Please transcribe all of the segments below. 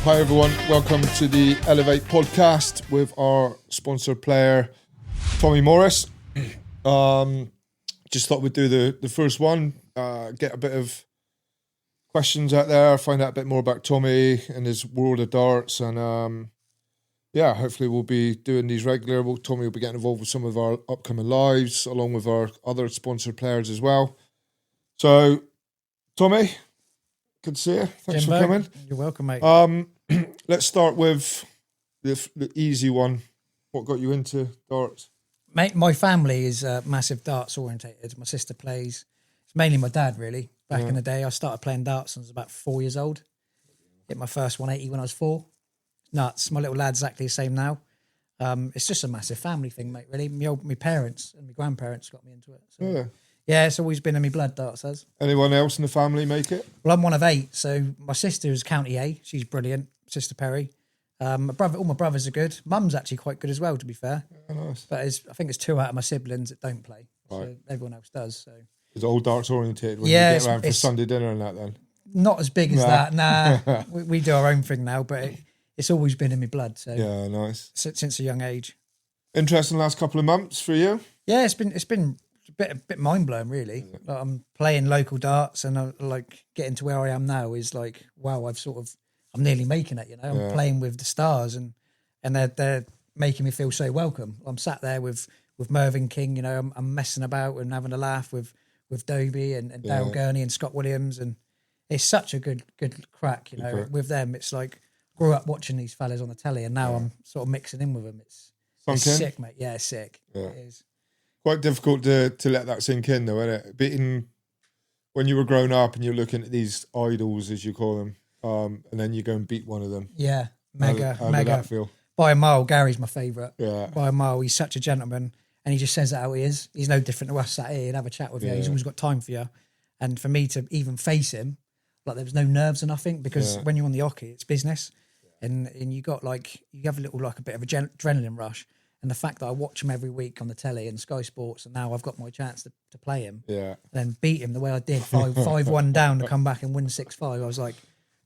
Hi everyone, welcome to the Elov8 podcast with our sponsor player, Tommy Morris. Just thought we'd do the first one, get a bit of questions out there, find out a bit more about Tommy and his world of darts, and hopefully we'll be doing these regular. Tommy will be getting involved with some of our upcoming lives, along with our other sponsored players as well. So, Tommy, good to see you. Thanks Jimbo, for coming. You're welcome, mate. Let's start with the easy one. What got you into darts? Mate, my family is massive darts orientated. My sister plays. It's mainly my dad, really. Back in the day, I started playing darts when I was about 4 years old. Hit my first 180 when I was 4. Nuts. My little lad's exactly the same now. It's just a massive family thing, mate, really. My parents and my grandparents got me into it. So, yeah, it's always been in my blood, darts has. Anyone else in the family make it? Well, I'm one of 8, so my sister is County A. She's brilliant, Sister Perry. All my brothers are good. Mum's actually quite good as well, to be fair. Oh, nice. But I think it's 2 out of my siblings that don't play. Right. So everyone else does. So It's all darts oriented when Yeah, you get around for Sunday dinner and that then? not as big as that. Nah, we do our own thing now, but it's always been in my blood. So Yeah, nice. since a young age. Interesting last couple of months for you? Yeah, it's been a bit mind blowing, really. Like, I'm playing local darts, and I, like getting to where I am now is like, wow, I'm nearly making it. You know, I'm playing with the stars, and they're making me feel so welcome. I'm sat there with Mervyn King. You know, I'm messing about and having a laugh with Dobie and Dale Gurney and Scott Williams, and it's such a good crack. You know, with them, it's like grew up watching these fellas on the telly, and now I'm sort of mixing in with them. It's sick, mate. Yeah, it's sick. Yeah. It is. Quite difficult to let that sink in though, isn't it? Beating when you were growing up and you're looking at these idols, as you call them, and then you go and beat one of them. Yeah, mega. How did that feel? By a mile, Gary's my favourite. Yeah. By a mile, he's such a gentleman, and he just says it how he is. He's no different to us sat here and have a chat with you. He's always got time for you. And for me to even face him, like there was no nerves or nothing, because when you're on the hockey, it's business. And you got like, you have a little, like a bit of adrenaline rush. And the fact that I watch him every week on the telly and Sky Sports, and now I've got my chance to play him, then beat him the way I did, 5-1 down to come back and win 6-5. I was like,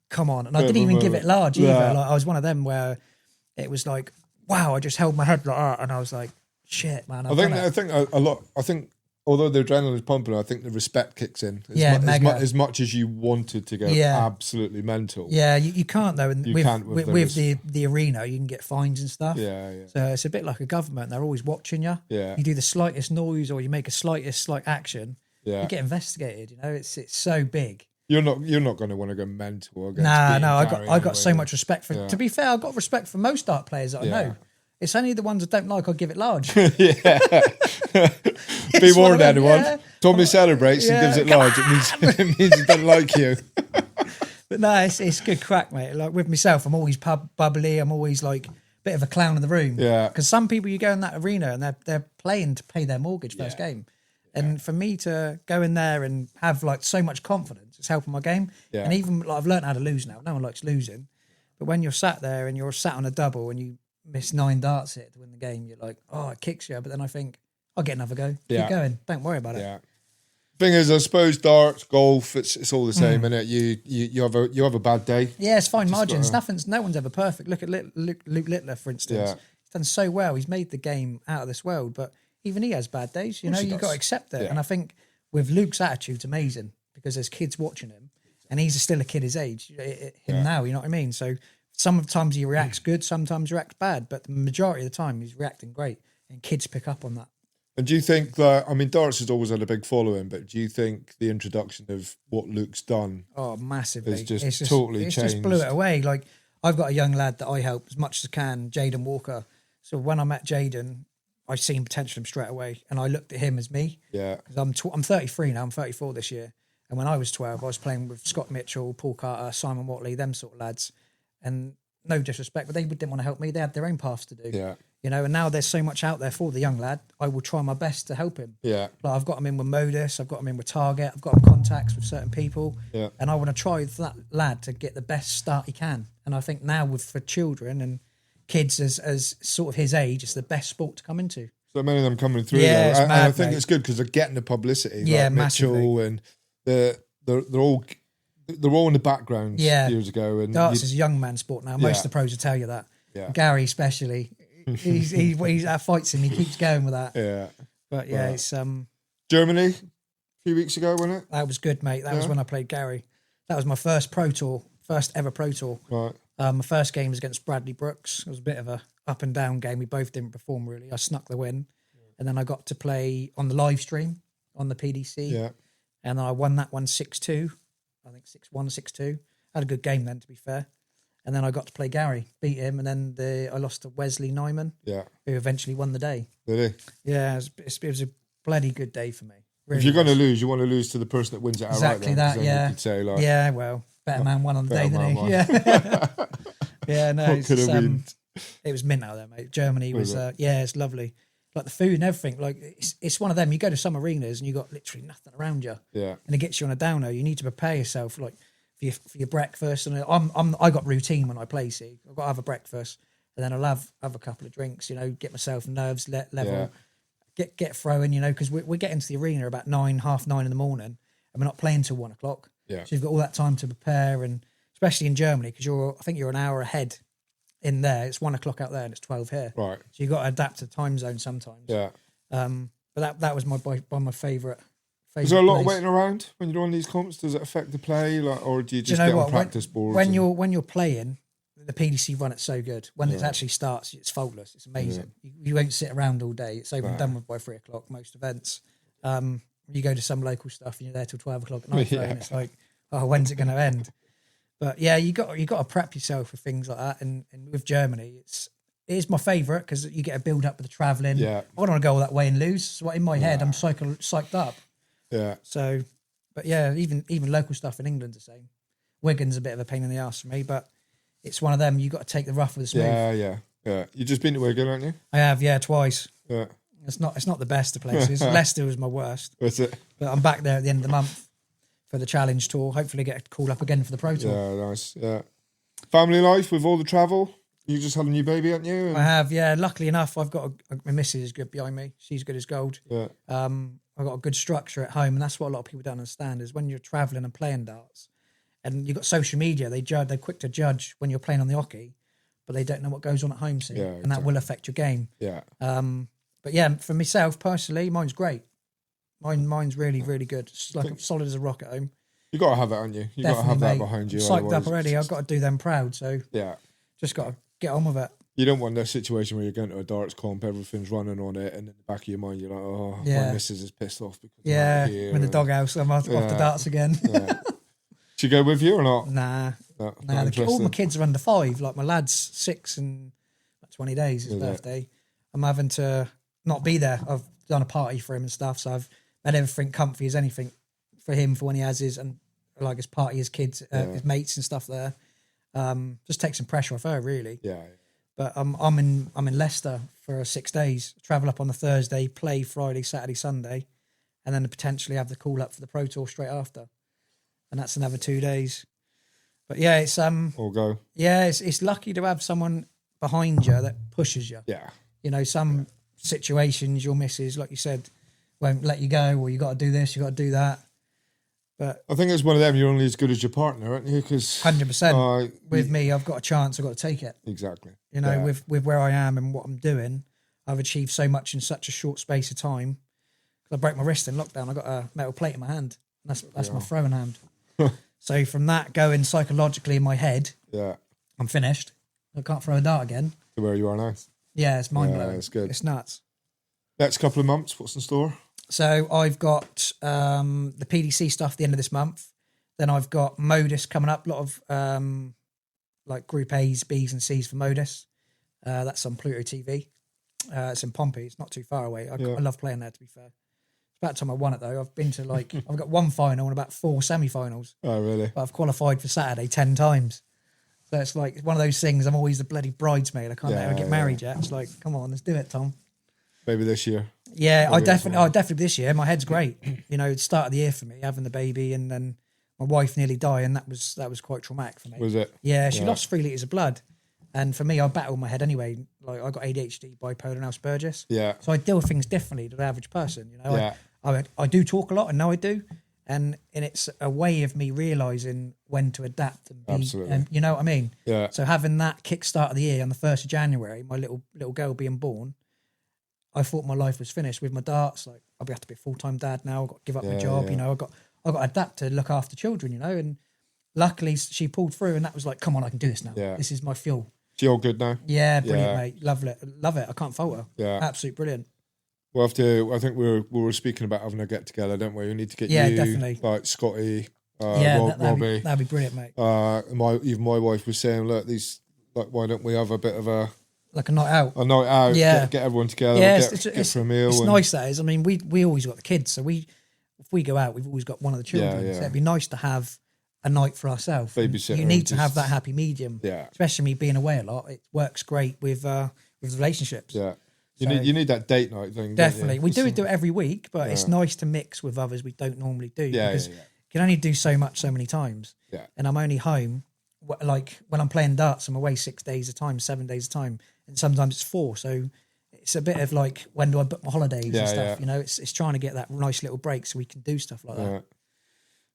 come on. And I didn't even give it large either. Yeah. Like, I was one of them where it was like, wow, I just held my head like that, and I was like, shit, man. I think although the adrenaline's pumping, I think the respect kicks in. As much as you wanted to go absolutely mental. Yeah, you can't though. And You with, can't with the arena, you can get fines and stuff. Yeah. So it's a bit like a government. They're always watching you. Yeah. You do the slightest noise or you make a slightest action, you get investigated. You know, it's so big. You're not going to want to go mental. No, I got so much respect for. To be fair, I got respect for most dart players that I know. It's only the ones I don't like I give it large. Be warned, anyone. Yeah. Tommy celebrates and gives it large. It means he doesn't like you. But no, it's good crack, mate. Like with myself, I'm always bubbly. I'm always like a bit of a clown in the room. Yeah. Because some people, you go in that arena and they're playing to pay their mortgage first game. And for me to go in there and have like so much confidence, it's helping my game. Yeah. And even like I've learned how to lose now. No one likes losing. But when you're sat there and you're sat on a double and you miss 9 darts hit to win the game, you're like, oh, it kicks you. But then I think, I'll get another go. Keep going. Don't worry about it. Yeah. Thing is, I suppose darts, golf, it's all the same, isn't it? You have a bad day. Yeah, it's fine margins. No one's ever perfect. Look at Luke Littler, for instance. Yeah. He's done so well. He's made the game out of this world, but even he has bad days. You know, you've got to accept it. Yeah. And I think with Luke's attitude's amazing because there's kids watching him, and he's still a kid his age. Now, you know what I mean? So sometimes he reacts good, sometimes he reacts bad, but the majority of the time he's reacting great, and kids pick up on that. And do you think that, I mean, darts has always had a big following, but do you think the introduction of what Luke's done massively has just totally changed? Just blew it away. Like, I've got a young lad that I help as much as I can, Jaden Walker. So when I met Jaden, I seen potential in him straight away, and I looked at him as me. Yeah. Because I'm 33 now, I'm 34 this year. And when I was 12, I was playing with Scott Mitchell, Paul Carter, Simon Watley, them sort of lads. And no disrespect, but they didn't want to help me. They had their own paths to do. Yeah. You know, and now there's so much out there for the young lad. I will try my best to help him. Yeah. Like I've got him in with Modus, I've got him in with Target, I've got him contacts with certain people. Yeah. And I want to try that lad to get the best start he can. And I think now for children and kids as sort of his age, it's the best sport to come into. So many of them coming through. Yeah, and I think it's good because they're getting the publicity. Yeah, like Mitchell massively. And they're all they're all in the background Yeah. years ago. And Darts is a young man sport now. Most of the pros will tell you that. Yeah. Gary especially, he's that fights him. He keeps going with that. Yeah. But yeah, it's Germany a few weeks ago, wasn't it? that was good, mate. That was when I played Gary. That was my first pro tour, first ever pro tour. Right. My first game was against Bradley Brooks. It was a bit of a up and down game. We both didn't perform really. I snuck the win, and then I got to play on the live stream on the PDC. Yeah. And I won that one 6-2. I think 6-1, 6-2. Had a good game then, to be fair. And then I got to play Gary, beat him, and then I lost to Wesley Nyman, who eventually won the day. Did he? Yeah, it was a bloody good day for me. Really if you're going to lose, you want to lose to the person that wins it outright. Exactly that, yeah. You could say, like, yeah, well, better man won on the day than he. won. Yeah. Yeah, no, it was mint out there, mate. Germany was it's lovely. Like the food and everything, like it's one of them. You go to some arenas and you got literally nothing around you. Yeah. And it gets you on a downer. You need to prepare yourself, like for your breakfast. And I got routine when I play. See, I've got to have a breakfast, and then I'll have a couple of drinks. You know, get myself nerves level, get throwing. You know, because we get into the arena about 9, half 9 in the morning, and we're not playing till 1 o'clock. Yeah. So you've got all that time to prepare, and especially in Germany, because I think you're an hour ahead. In there, it's 1 o'clock out there, and it's 12 here. Right. So you got to adapt to the time zone sometimes. Yeah. But that was my favourite. Is there a lot of waiting around when you're on these comps? Does it affect the play, or do you just get on practice boards? When you're playing, the PDC run it so good. When it actually starts, it's faultless. It's amazing. You won't sit around all day. It's over and done with by 3 o'clock. Most events. You go to some local stuff and you're there till 12 o'clock at night, and it's like, oh, when's it going to end? But yeah, you got to prep yourself for things like that. And with Germany, it is my favourite because you get a build up with the travelling. Yeah. I don't want to go all that way and lose. So in my head, I'm psyched up. Yeah. So, but yeah, even local stuff in England's the same. Wigan's a bit of a pain in the ass for me, but it's one of them. You got to take the rough with the smooth. Yeah. You just been to Wigan, haven't you? I have, twice. Yeah. It's not the best of places. Leicester was my worst. What's it? But I'm back there at the end of the month for the Challenge Tour. Hopefully get called up again for the Pro Tour. Yeah, nice. Yeah. Family life with all the travel. You just had a new baby, haven't you? I have, yeah. Luckily enough, I've got my missus is good behind me. She's good as gold. Yeah. I've got a good structure at home, and that's what a lot of people don't understand is when you're travelling and playing darts, and you've got social media, they're quick to judge when you're playing on the hockey, but they don't know what goes on at home, see, and that will affect your game. Yeah. But yeah, for myself personally, mine's great. Mine's really, really good. It's like solid as a rock at home. You got to have that, haven't you? You got to have that behind you. Psyched up already. I've got to do them proud. So yeah, just got to get on with it. You don't want that situation where you're going to a darts comp, everything's running on it, and in the back of your mind you're like, my missus is pissed off because in the doghouse, I'm off the darts again. Yeah. Should you go with you or not? Nah. All my kids are under 5. Like my lad's 6 in 20 days, his birthday. I'm having to not be there. I've done a party for him and stuff, so I've made everything comfy as anything for him for when he has his party, his kids, his mates and stuff there. Just take some pressure off her, really. Yeah. But I'm in Leicester for 6 days. Travel up on the Thursday, play Friday, Saturday, Sunday, and then potentially have the call up for the Pro Tour straight after, and that's another 2 days. But yeah, it's All go. Yeah, it's lucky to have someone behind you that pushes you. Yeah. You know, some situations your missus, like you said, won't let you go, or you got to do this, you got to do that. But I think it's one of them. You're only as good as your partner, aren't you? Because 100%. With me, I've got a chance. I've got to take it. Exactly. You know, with where I am and what I'm doing, I've achieved so much in such a short space of time. I broke my wrist in lockdown. I got a metal plate in my hand. And that's my throwing hand. So from that, going psychologically in my head, I'm finished. I can't throw a dart again. To where you are now. Yeah, it's mind blowing. It's good. It's nuts. Next couple of months, what's in store? So I've got the PDC stuff at the end of this month. Then I've got Modus coming up. A lot of like Group A's, B's and C's for Modus. That's on Pluto TV. It's in Pompey. It's not too far away. I love playing there, to be fair. It's about time I won it, though. I've been to I've got 1 final and about 4 semi-finals. Oh, really? But I've qualified for Saturday 10 times. So it's like one of those things. I'm always the bloody bridesmaid. I can't let her get married yet. It's like, come on, let's do it, Tom. Maybe this year. Yeah, I definitely this year. My head's great. You know, it's start of the year for me, having the baby, and then my wife nearly dying. That was quite traumatic for me. Was it? Yeah, she lost 3 litres of blood. And for me, I battle my head anyway. Like, I got ADHD, bipolar, and Asperger's. Yeah. So I deal with things differently to the average person. You know, I do talk a lot, I know I do. And it's a way of me realising when to adapt and be, Absolutely. and you know what I mean? Yeah. So having that kickstart of the year on the 1st of January, my little girl being born, I thought my life was finished with my darts. Like, I'll have to be a full-time dad now. I've got to give up my job. You know, I've got to adapt to look after children, you know. And luckily she pulled through, and that was like, come on, I can do this now. Yeah. This is my fuel. She all good now? Yeah, brilliant, mate. Love it. I can't fault her. Yeah. Absolutely brilliant. We'll have to, I think we were speaking about having a get together, don't we? We need to get you, definitely. like Scotty, Robbie. Robbie. That'd be brilliant, mate. Even my wife was saying, look, why don't we have a bit of a night out? A night out, get everyone together, get for a meal. It's nice, that is. I mean, we always got the kids, so if we go out, we've always got one of the children. So it'd be nice to have a night for ourselves. Babysitter. You need to have that happy medium. Yeah. Especially me being away a lot, it works great with relationships. Yeah. You need that date night thing. Definitely. We do it every week, but it's nice to mix with others we don't normally do. Because you can only do so much so many times. Yeah. And I'm only home, like when I'm playing darts, I'm away 6 days a time, 7 days a time. And sometimes it's 4. So it's a bit of like, when do I book my holidays and stuff? Yeah. You know, it's trying to get that nice little break so we can do stuff like that.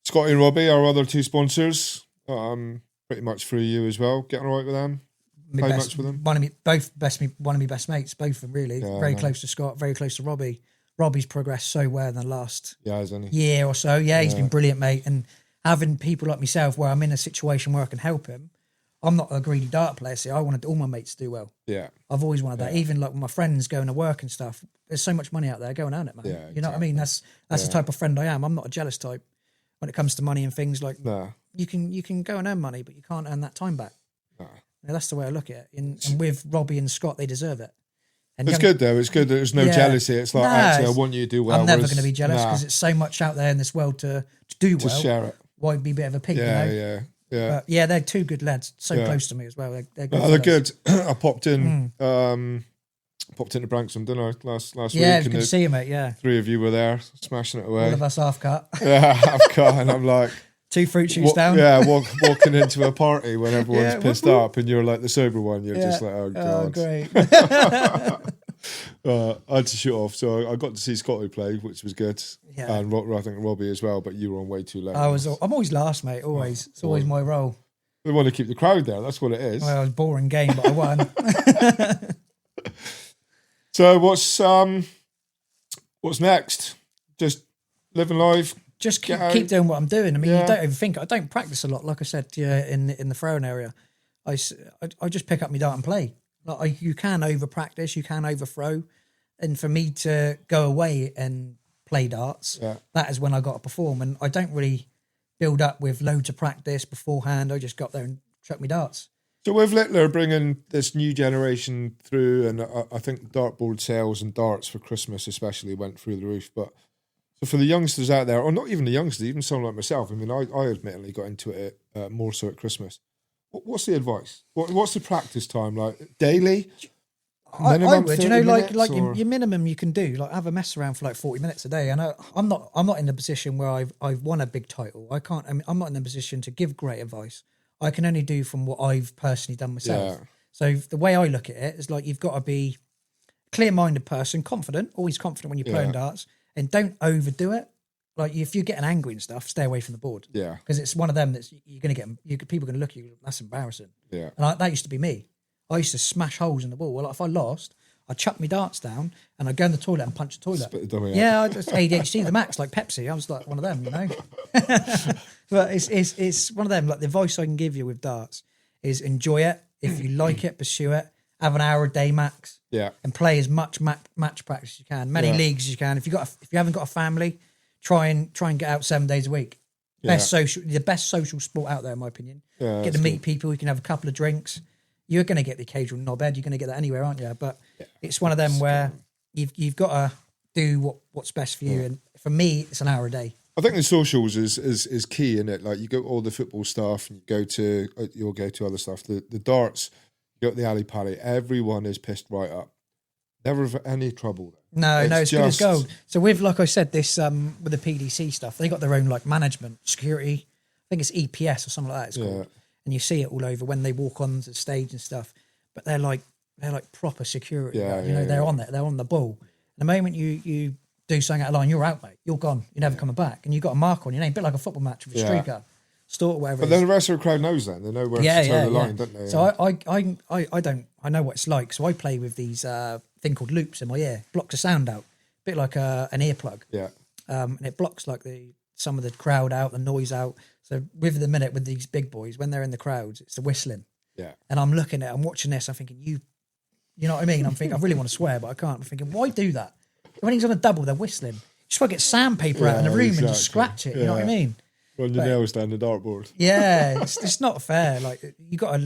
Scotty and Robbie, our other 2 sponsors, pretty much through you as well. Getting all right with them? Play much with them? One of my best mates, both of them really. Very close to Scott, very close to Robbie. Robbie's progressed so well in the last year or so. Yeah, he's been brilliant, mate. And having people like myself where I'm in a situation where I can help him, I'm not a greedy dart player, so I wanted all my mates to do well. Yeah. I've always wanted that. Even like with my friends going to work and stuff, there's so much money out there, go and earn it, man. Yeah, you know exactly. what I mean? That's the type of friend I am. I'm not a jealous type when it comes to money and things. Like, you can go and earn money, but you can't earn that time back. Now, that's the way I look at it. And with Robbie and Scott, they deserve it. And it's good though. It's good that there's no jealousy. It's like, actually, I want you to do well. I'm never going to be jealous because it's so much out there in this world to do well. To share it. Why be a bit of a pig? Yeah. But they're 2 good lads. So close to me as well. They're good. They're good. I popped in. Popped into Branksome, didn't I? Last week. Yeah, it was good to see you, mate. Yeah. 3 of you were there, smashing it away. All of us half cut. Half cut, and I'm like 2 fruit shoots down. Yeah, walking into a party when everyone's pissed up, and you're like the sober one. You're just like, oh god. Oh, great. I had to shoot off, so I got to see Scotty play, which was good. Yeah. And I think Robbie as well, but you were on way too late. I'm always last, mate. Always. It's always my role. We want to keep the crowd there. That's what it is. Well, it was a boring game, but I won. So what's next? Just living life. Just keep doing what I'm doing. I mean, you don't overthink it. I don't practice a lot, like I said to you in the throwing area. I just pick up my dart and play. Like you can over practice, you can overthrow, and for me to go away and play darts, that is when I got to perform. And I don't really build up with loads of practice beforehand. I just got there and chuck my darts. So with Littler bringing this new generation through, and I think dartboard sales and darts for Christmas especially went through the roof. But so for the youngsters out there, or not even the youngsters, even someone like myself, I mean, I admittedly got into it more so at Christmas. What's the advice? What's the practice time like? Daily? I would, you know, like your minimum you can do, like have a mess around for like 40 minutes a day. I know I'm not in a position where I've won a big title. I'm not in a position to give great advice. I can only do from what I've personally done myself. Yeah. So the way I look at it is like you've got to be a clear-minded person, confident, always confident when you're playing darts, and don't overdo it. Like if you're getting angry and stuff, stay away from the board. Yeah, because it's one of them that's you're going to get. People are going to look at you. That's embarrassing. Yeah, and that used to be me. I used to smash holes in the wall. Well, like if I lost, I'd chuck my darts down and I'd go in the toilet and punch the toilet. Yeah, I just ADHD the max, like Pepsi. I was like one of them, you know. But it's one of them. Like the advice I can give you with darts is enjoy it. If you like it, pursue it. Have an hour a day max. Yeah, and play as much match practice as you can, many leagues as you can. If you haven't got a family, try and get out 7 days a week. The best social sport out there, in my opinion. Yeah, get to meet people. You can have a couple of drinks. You're going to get the occasional knobhead. You're going to get that anywhere, aren't you? But it's one of them where you've got to do what's best for you. And for me, it's an hour a day. I think the socials is key in it. Like you go to all the football stuff, and you'll go to other stuff. The darts, you go to the alley pally. Everyone is pissed right up. Never have any trouble. No, it's good as gold. So with, like I said, this with the PDC stuff, they got their own like management, security. I think it's EPS or something like that. It's called. And you see it all over when they walk on the stage and stuff. But they're like proper security. Yeah, you know, they're on there. They're on the ball. And the moment you do something out of line, you're out, mate. You're gone. You're never coming back. And you've got a mark on your name, a bit like a football match with a streaker, stort, whatever. But then the rest of the crowd knows that. They know where to toe the line, don't they? So I know what it's like. So I play with these thing called loops in my ear, blocks the sound out, a bit like an earplug. Yeah. And it blocks like some of the crowd out, the noise out. So with these big boys, when they're in the crowds, it's the whistling. Yeah. And I'm watching this, I'm thinking, you know what I mean? I'm thinking, I really want to swear, but I can't. I'm thinking, why do that? When he's on a double, they're whistling. You just want to get sandpaper out in the room and just scratch it. You know what I mean? Run your nails down the dartboard. Yeah, it's not fair. Like you got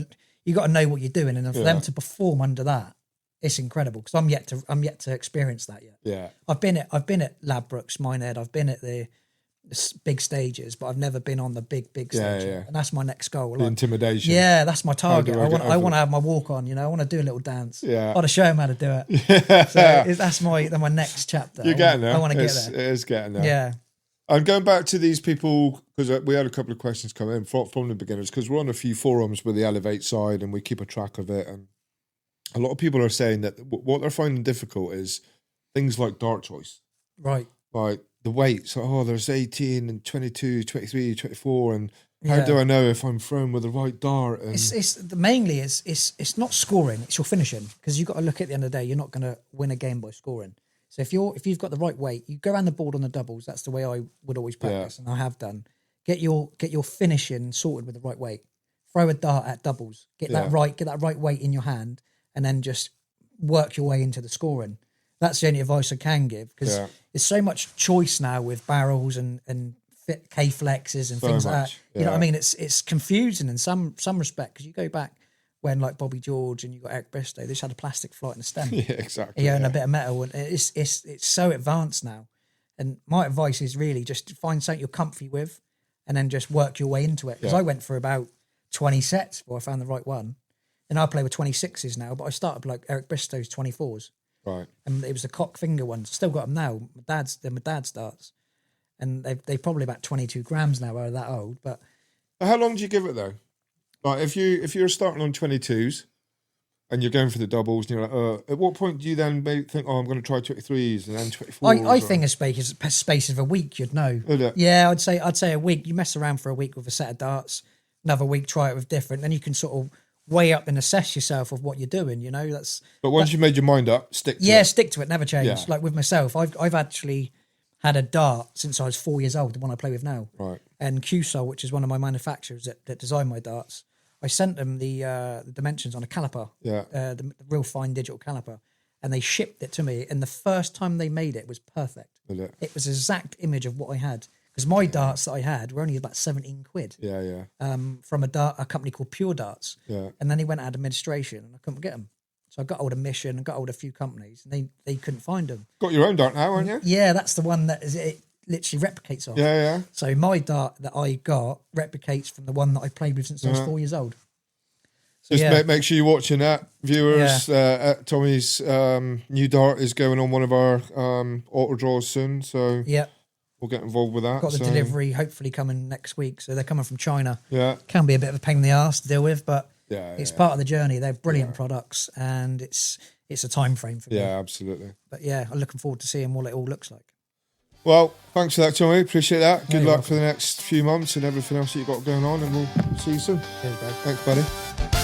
to know what you're doing, and for them to perform under that, it's incredible. Because I'm yet to experience that yet. Yeah, I've been at Ladbrokes, Minehead. I've been at the big stages, but I've never been on the big stage. And that's my next goal. The intimidation. Yeah, that's my target. I want to have my walk on. You know, I want to do a little dance. Yeah, I want to show them how to do it. So that's my next chapter. You're getting there. I want to get there. It is getting there. Yeah. I'm going back to these people because we had a couple of questions come in from the beginners because we're on a few forums with the Elov8 side and we keep a track of it. And a lot of people are saying that what they're finding difficult is things like dart choice. Right. Like the weights. There's 18 and 22, 23, 24. And how do I know if I'm thrown with the right dart? And Mainly it's not scoring, it's your finishing. Because you've got to look at the end of the day, you're not going to win a game by scoring. So if you've got the right weight, you go around the board on the doubles. That's the way I would always practice, and I have done. Get your finishing sorted with the right weight. Throw a dart at doubles. Get that right weight in your hand, and then just work your way into the scoring. That's the only advice I can give because there's so much choice now with barrels and K-flexes and things like that. You know what I mean? It's confusing in some respect because you go back when like Bobby George and you got Eric Bristow, they just had a plastic flight and a stem. Yeah, exactly. And a bit of metal, and it's so advanced now. And my advice is really just find something you're comfy with, and then just work your way into it. Because I went for about 20 sets before I found the right one, and I play with 26s now. But I started like Eric Bristow's 24s, right? And it was the cock finger ones. Still got them now. They're my dad's darts, and they probably about 22 grams now. Are that old? But how long do you give it though? Like if you're starting on 22s and you're going for the doubles, and you're like, at what point do you then think, I'm going to try 23s and then 24s? I think a space of a week, you'd know. Yeah, I'd say a week. You mess around for a week with a set of darts. Another week, try it with different. Then you can sort of weigh up and assess yourself of what you're doing. You know, But once you've made your mind up, stick to it. Yeah, stick to it. Never change. Yeah. Like with myself, I've actually had a dart since I was 4 years old. The one I play with now. Right. And QSOL, which is one of my manufacturers that design my darts. I sent them the dimensions on a caliper, the real fine digital caliper, and they shipped it to me. And the first time they made it was perfect. It was an exact image of what I had. Because my darts that I had were only about 17 quid. Yeah. From a company called Pure Darts. Yeah. And then they went out of administration and I couldn't get them. So I got hold of Mission and got hold of a few companies and they couldn't find them. Got your own dart now, haven't you? Yeah, that's the one that it literally replicates off. Yeah. So my dart that I got replicates from the one that I played with since I was 4 years old. So just make sure you're watching that, viewers. Tommy's new dart is going on one of our auto draws soon, so we'll get involved with that. Got the delivery hopefully coming next week, so they're coming from China. Yeah, can be a bit of a pain in the arse to deal with, but it's part of the journey. They're brilliant products, and it's a time frame for me. Yeah, absolutely. But I'm looking forward to seeing what it all looks like. Well, thanks for that, Tommy. Appreciate that. Good luck for the next few months and everything else that you've got going on, and we'll see you soon. Cheers, bro. Thanks, buddy.